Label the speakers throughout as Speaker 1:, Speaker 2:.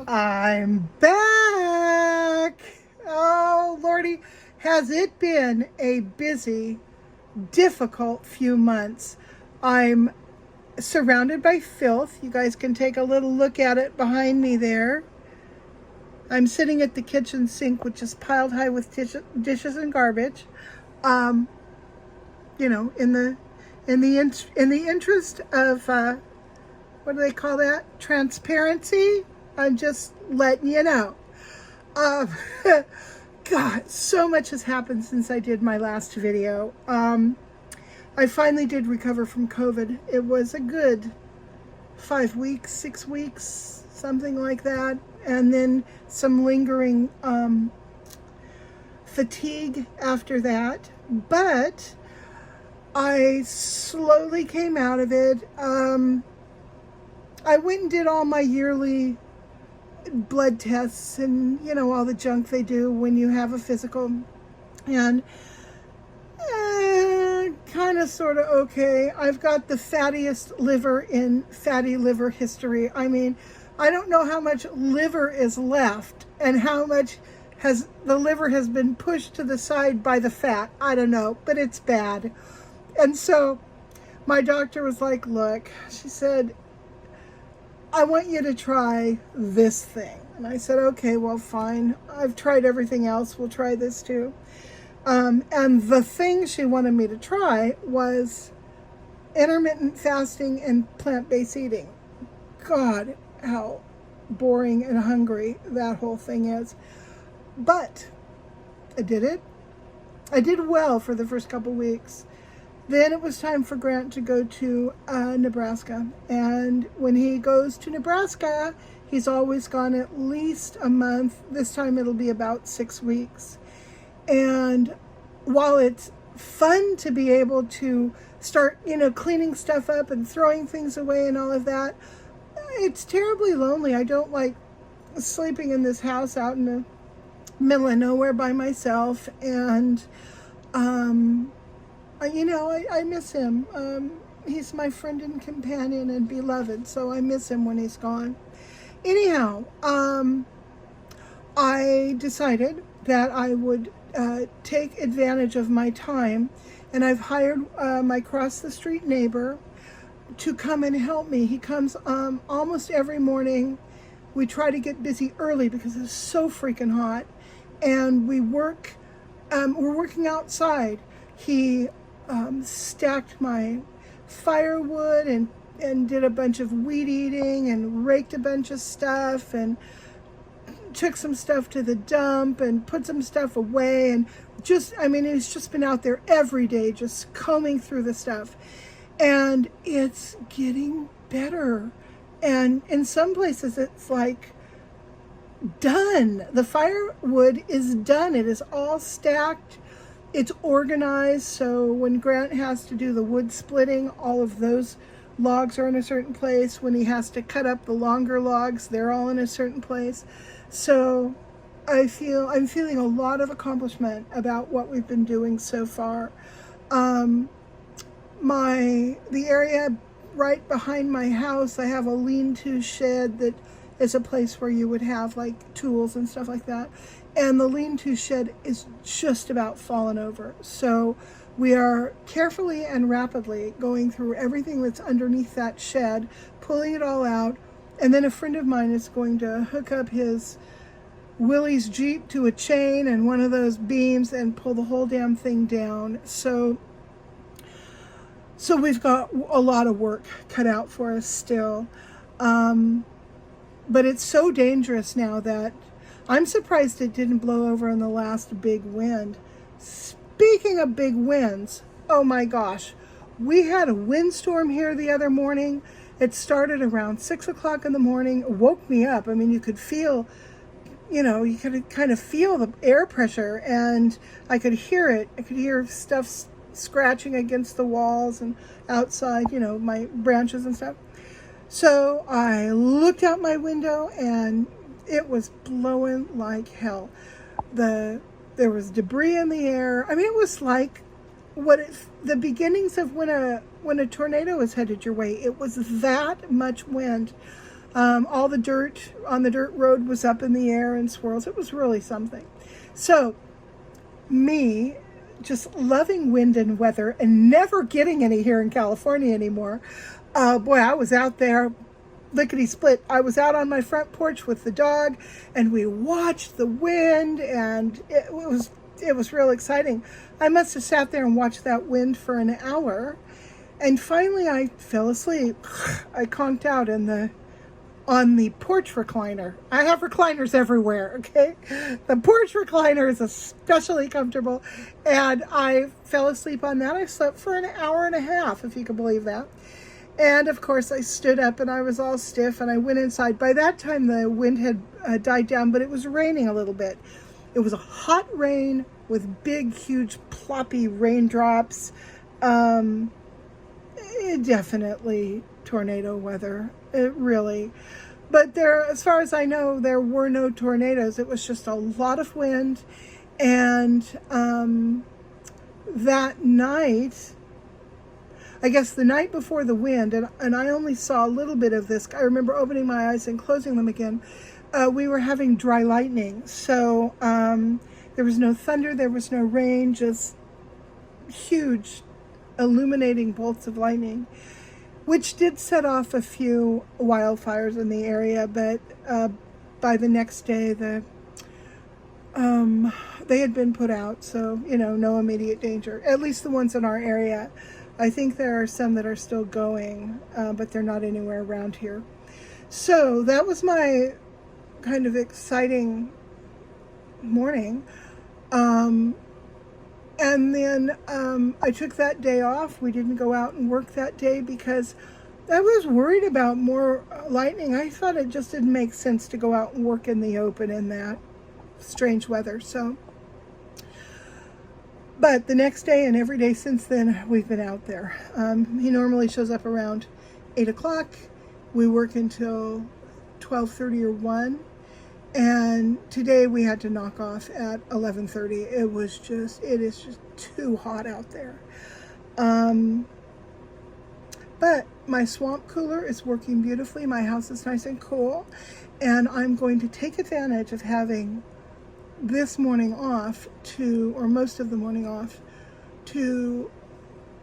Speaker 1: I'm back. Oh, Lordy, has it been a busy, difficult few months? I'm surrounded by filth. You guys can take a little look at it behind me there. I'm sitting at the kitchen sink, which is piled high with dishes and garbage. Um, in the interest of what do they call that? Transparency. I'm just letting you know. Um, God, so much has happened since I did my last video. I finally did recover from COVID. It was a good 5 weeks, 6 weeks, something like that. And then some lingering fatigue after that. But I slowly came out of it. I went and did all my yearly blood tests and, all the junk they do when you have a physical. And kind of sort of okay. I've got the fattiest liver in fatty liver history. I mean, I don't know how much liver is left and how much the liver has been pushed to the side by the fat. I don't know, but it's bad. And so my doctor was like, look, she said, I want you to try this thing. And I said, okay, well, fine. I've tried everything else. We'll try this too. And the thing she wanted me to try was intermittent fasting and plant-based eating. God, how boring and hungry that whole thing is. But I did it. I did well for the first couple weeks. Then it was time for Grant to go to Nebraska. And when he goes to Nebraska, he's always gone at least a month. This time it'll be about 6 weeks. And while it's fun to be able to start, cleaning stuff up and throwing things away and all of that, it's terribly lonely. I don't like sleeping in this house out in the middle of nowhere by myself. And, I miss him. He's my friend and companion and beloved, so I miss him when he's gone. Anyhow, I decided that I would take advantage of my time, and I've hired my cross-the-street neighbor to come and help me. He comes almost every morning. We try to get busy early because it's so freaking hot, and we're working outside. He stacked my firewood and did a bunch of weed eating and raked a bunch of stuff and took some stuff to the dump and put some stuff away, and he's just been out there every day just combing through the stuff, and it's getting better. And in some places it's like done. The firewood is done. It is all stacked. It's organized, so when Grant has to do the wood splitting, all of those logs are in a certain place. When he has to cut up the longer logs, they're all in a certain place. So I'm feeling a lot of accomplishment about what we've been doing so far. The area right behind my house, I have a lean-to shed that is a place where you would have like tools and stuff like that. And the lean-to shed is just about fallen over. So we are carefully and rapidly going through everything that's underneath that shed, pulling it all out. And then a friend of mine is going to hook up his Willie's Jeep to a chain and one of those beams and pull the whole damn thing down. So we've got a lot of work cut out for us still. But it's so dangerous now that I'm surprised it didn't blow over in the last big wind. Speaking of big winds, oh my gosh, we had a windstorm here the other morning. It started around 6 o'clock in the morning, woke me up. I mean, you could feel, you could kind of feel the air pressure, and I could hear it. I could hear stuff scratching against the walls and outside, my branches and stuff. So I looked out my window and it was blowing like hell. There was debris in the air. I mean, it was like the beginnings of when a tornado is headed your way. It was that much wind. All the dirt on the dirt road was up in the air in swirls. It was really something. So me just loving wind and weather and never getting any here in California anymore. Boy, I was out there lickety split. I was out on my front porch with the dog, and we watched the wind, and it was real exciting. I must have sat there and watched that wind for an hour, and finally I fell asleep. I conked out on the porch recliner. I have recliners everywhere, okay? The porch recliner is especially comfortable, and I fell asleep on that. I slept for an hour and a half, if you can believe that. And of course I stood up and I was all stiff, and I went inside. By that time the wind had died down, but it was raining a little bit. It was a hot rain with big, huge, ploppy raindrops. Definitely tornado weather. It really. But there, as far as I know, there were no tornadoes. It was just a lot of wind. And that night, I guess the night before the wind, and I only saw a little bit of this. I remember opening my eyes and closing them again. We were having dry lightning. So there was no thunder, there was no rain, just huge illuminating bolts of lightning, which did set off a few wildfires in the area. But by the next day, they had been put out, so no immediate danger, at least the ones in our area. I think there are some that are still going, but they're not anywhere around here. So that was my kind of exciting morning. And then I took that day off. We didn't go out and work that day because I was worried about more lightning. I thought it just didn't make sense to go out and work in the open in that strange weather. So, but the next day and every day since then, we've been out there. He normally shows up around 8 o'clock. We work until 12:30 or 1. And today we had to knock off at 11:30. It is just too hot out there. But my swamp cooler is working beautifully. My house is nice and cool. And I'm going to take advantage of having this morning off or most of the morning off, to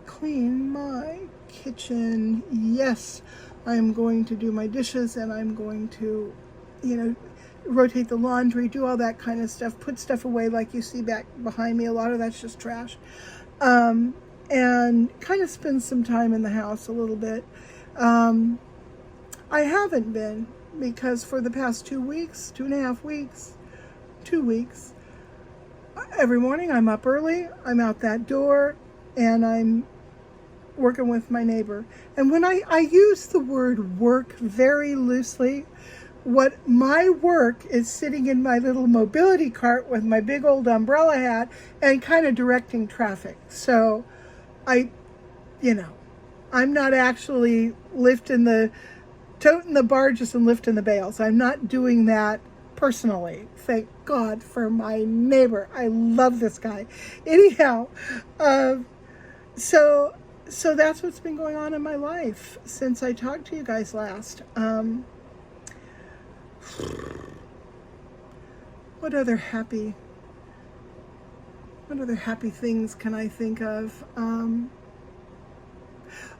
Speaker 1: clean my kitchen. Yes, I'm going to do my dishes, and I'm going to, rotate the laundry, do all that kind of stuff, put stuff away like you see back behind me. A lot of that's just trash. And kind of spend some time in the house a little bit. I haven't been, because for the past 2 weeks, 2.5 weeks, 2 weeks, every morning I'm up early, I'm out that door, and I'm working with my neighbor. And when I use the word work very loosely, what my work is sitting in my little mobility cart with my big old umbrella hat and kind of directing traffic. So I'm not actually toting the barges and lifting the bales. I'm not doing that personally. Thank God for my neighbor. I love this guy. Anyhow, so that's what's been going on in my life since I talked to you guys last. What other happy things can I think of?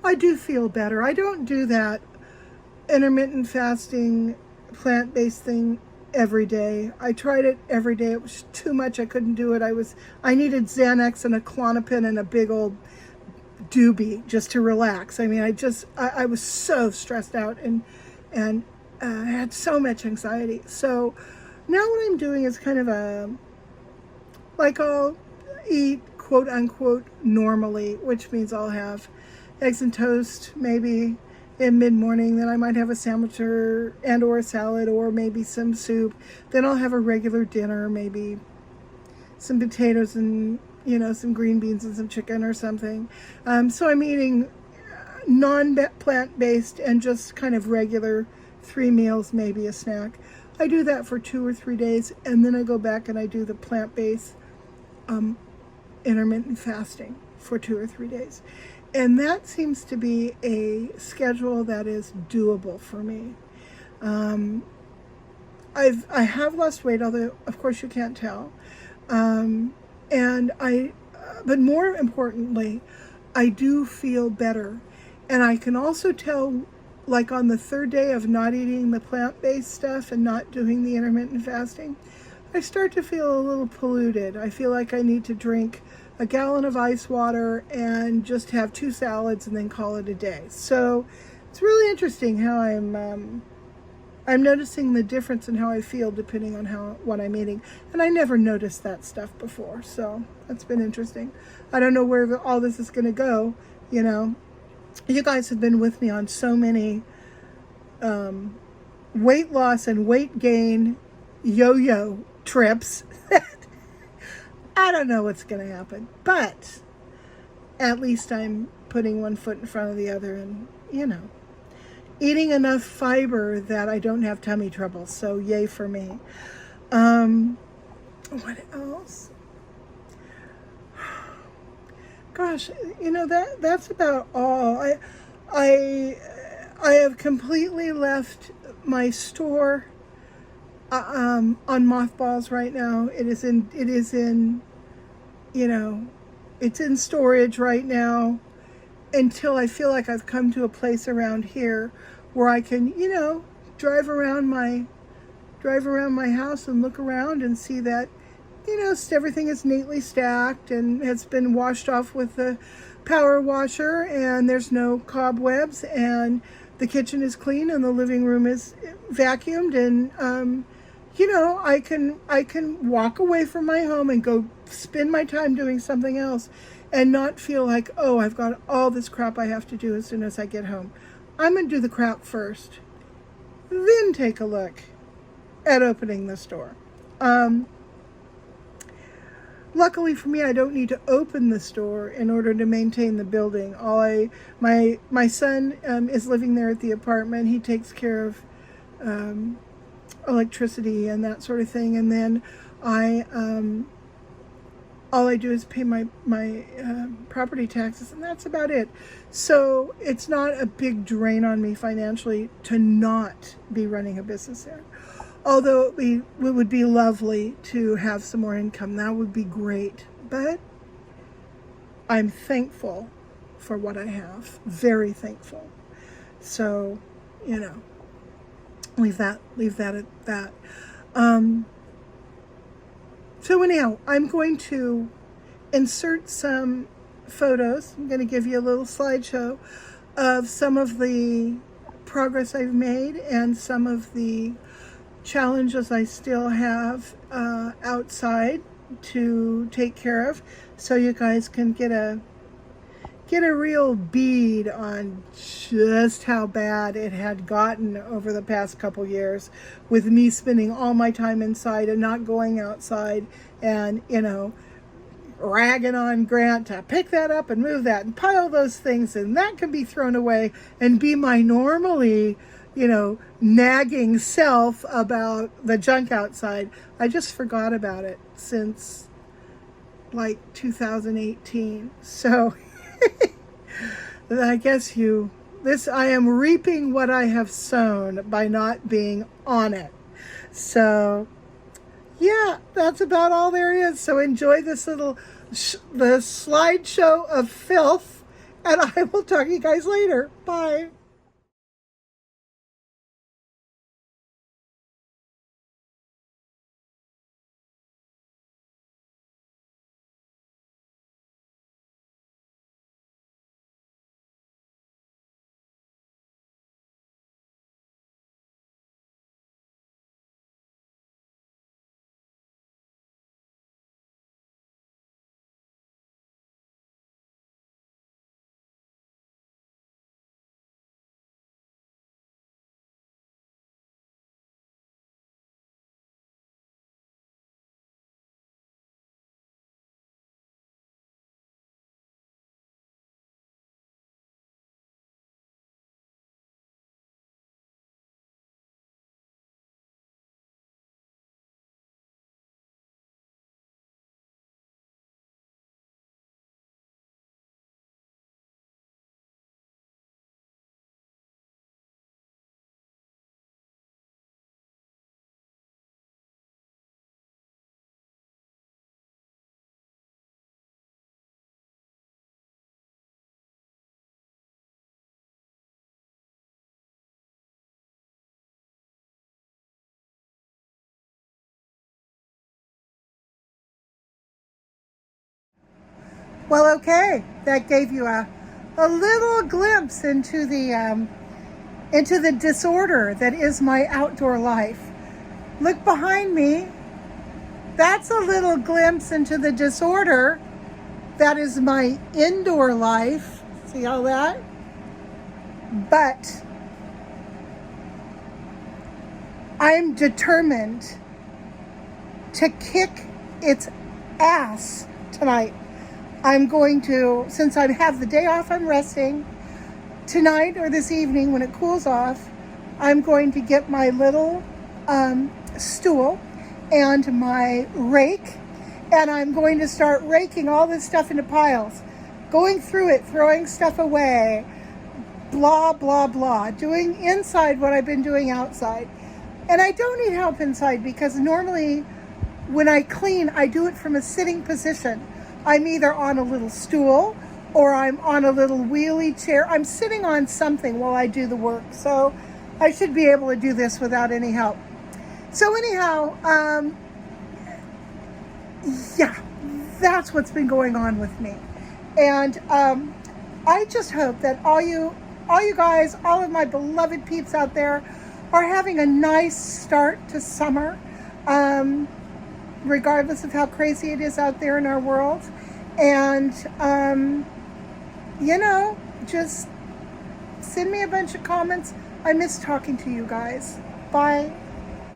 Speaker 1: I do feel better. I don't do that intermittent fasting, plant-based thing every day. I tried it every day. It was too much. I couldn't do it. I needed Xanax and a Klonopin and a big old doobie just to relax. I mean, I was so stressed out and I had so much anxiety. So now what I'm doing is kind of I'll eat quote unquote normally, which means I'll have eggs and toast maybe in mid-morning. Then I might have a sandwich or a salad, or maybe some soup. Then I'll have a regular dinner, maybe some potatoes and some green beans and some chicken or something. So I'm eating non-plant-based and just kind of regular 3 meals, maybe a snack. I do that for 2 or 3 days, and then I go back and I do the plant-based intermittent fasting for 2 or 3 days. And that seems to be a schedule that is doable for me. Um, I have lost weight, although of course you can't tell. Um, and but more importantly, I do feel better. And I can also tell, like on the third day of not eating the plant based stuff and not doing the intermittent fasting, I start to feel a little polluted. I feel like I need to drink a gallon of ice water and just have 2 salads and then call it a day. So it's really interesting how I'm noticing the difference in how I feel depending on what I'm eating. And I never noticed that stuff before. So that's been interesting. I don't know where all this is going to go. You know, you guys have been with me on so many weight loss and weight gain yo-yo trips. I don't know what's going to happen. But at least I'm putting one foot in front of the other and, eating enough fiber that I don't have tummy trouble. So yay for me. What else? Gosh, that's about all. I I have completely left my store on mothballs right now. You know, it's in storage right now until I feel like I've come to a place around here where I can, drive around my house and look around and see that, everything is neatly stacked and has been washed off with the power washer and there's no cobwebs and the kitchen is clean and the living room is vacuumed and I can walk away from my home and go spend my time doing something else and not feel like, oh, I've got all this crap I have to do as soon as I get home. I'm going to do the crap first, then take a look at opening the store. Luckily for me, I don't need to open the store in order to maintain the building. My son is living there at the apartment. He takes care of electricity and that sort of thing, and then all I do is pay my property taxes, and that's about it. So it's not a big drain on me financially to not be running a business there. Although it would be lovely to have some more income. That would be great. But I'm thankful for what I have. Very thankful. So, leave that at that. So anyhow, I'm going to insert some photos. I'm going to give you a little slideshow of some of the progress I've made and some of the challenges I still have outside to take care of, so you guys can get a real bead on just how bad it had gotten over the past couple years with me spending all my time inside and not going outside and, ragging on Grant to pick that up and move that and pile those things and that can be thrown away and be my normally, nagging self about the junk outside. I just forgot about it since like 2018. So I guess I am reaping what I have sown by not being on it. So yeah, that's about all there is. So enjoy this little the slideshow of filth, and I will talk to you guys later. Bye. Well, okay, that gave you a little glimpse into the disorder that is my outdoor life. Look behind me. That's a little glimpse into the disorder that is my indoor life. See all that? But I'm determined to kick its ass tonight. I'm going to, since I have the day off, I'm resting. Tonight or this evening when it cools off, I'm going to get my little stool and my rake, and I'm going to start raking all this stuff into piles, going through it, throwing stuff away, blah, blah, blah, doing inside what I've been doing outside. And I don't need help inside because normally when I clean, I do it from a sitting position. I'm either on a little stool or I'm on a little wheelie chair. I'm sitting on something while I do the work. So I should be able to do this without any help. So anyhow, yeah, that's what's been going on with me. And I just hope that all you guys, all of my beloved peeps out there are having a nice start to summer. Regardless of how crazy it is out there in our world. And, just send me a bunch of comments. I miss talking to you guys. Bye.